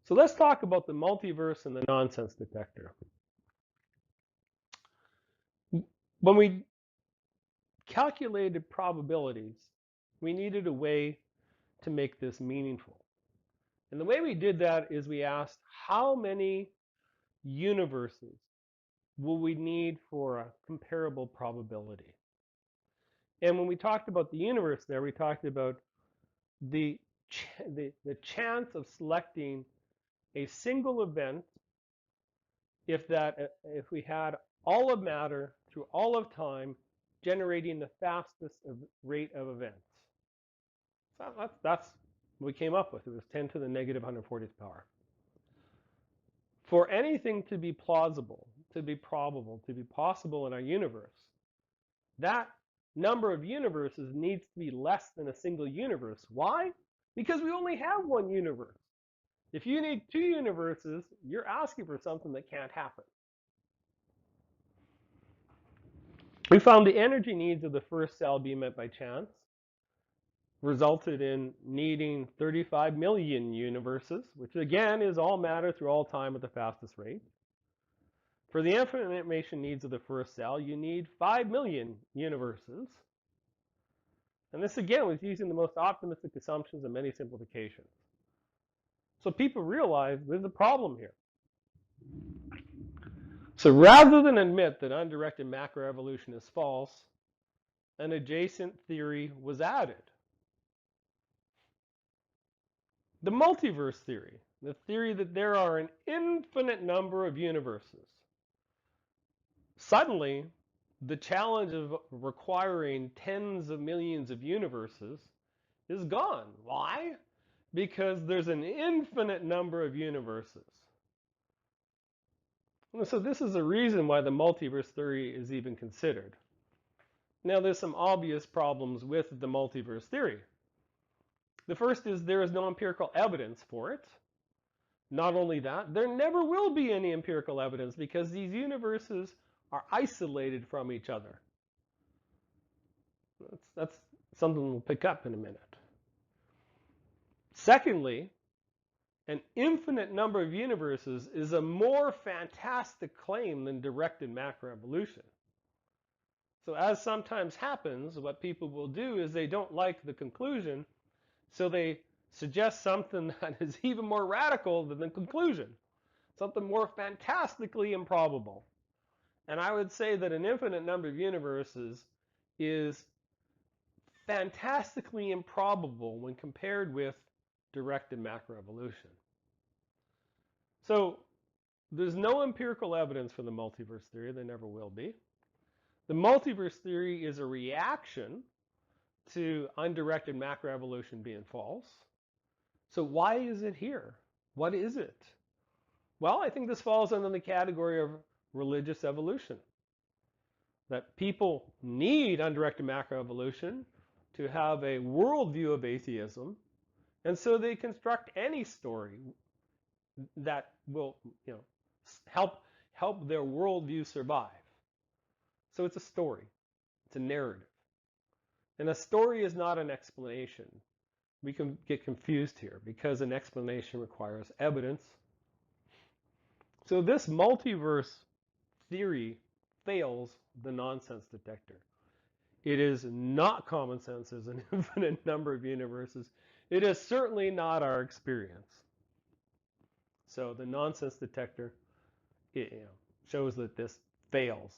So let's talk about the multiverse and the nonsense detector. When we calculated probabilities, we needed a way to make this meaningful. And the way we did that is we asked how many universes will we need for a comparable probability. And when we talked about the universe there, we talked about the chance of selecting a single event if we had all of matter through all of time generating the fastest rate of events. So that's what we came up with. It was 10 to the negative 140th power. For anything to be plausible, to be probable, to be possible in our universe, that number of universes needs to be less than a single universe. Why? Because we only have one universe. If you need two universes, you're asking for something that can't happen. We found the energy needs of the first cell being met by chance resulted in needing 35 million universes, which again is all matter through all time at the fastest rate. For the information needs of the first cell, you need 5 million universes. And this again was using the most optimistic assumptions and many simplifications. So people realize there's a problem here. So rather than admit that undirected macroevolution is false, an adjacent theory was added. The multiverse theory, the theory that there are an infinite number of universes. Suddenly, the challenge of requiring tens of millions of universes is gone. Why? Because there's an infinite number of universes. And so this is a reason why the multiverse theory is even considered. Now, there's some obvious problems with the multiverse theory. The first is there is no empirical evidence for it. Not only that, there never will be any empirical evidence because these universes are isolated from each other. That's something we'll pick up in a minute. Secondly, an infinite number of universes is a more fantastic claim than directed macroevolution. So as sometimes happens, what people will do is they don't like the conclusion, so they suggest something that is even more radical than the conclusion, something more fantastically improbable. And I would say that an infinite number of universes is fantastically improbable when compared with directed macroevolution. So there's no empirical evidence for the multiverse theory. There never will be. The multiverse theory is a reaction to undirected macroevolution being false. So why is it here? What is it? Well, I think this falls under the category of religious evolution. That people need undirected macroevolution to have a worldview of atheism, and so they construct any story that will, help their worldview survive. So it's a story, it's a narrative, and a story is not an explanation. We can get confused here because an explanation requires evidence. So this multiverse theory fails the nonsense detector. It is not common sense as an infinite number of universes. It is certainly not our experience. So the nonsense detector shows that this fails.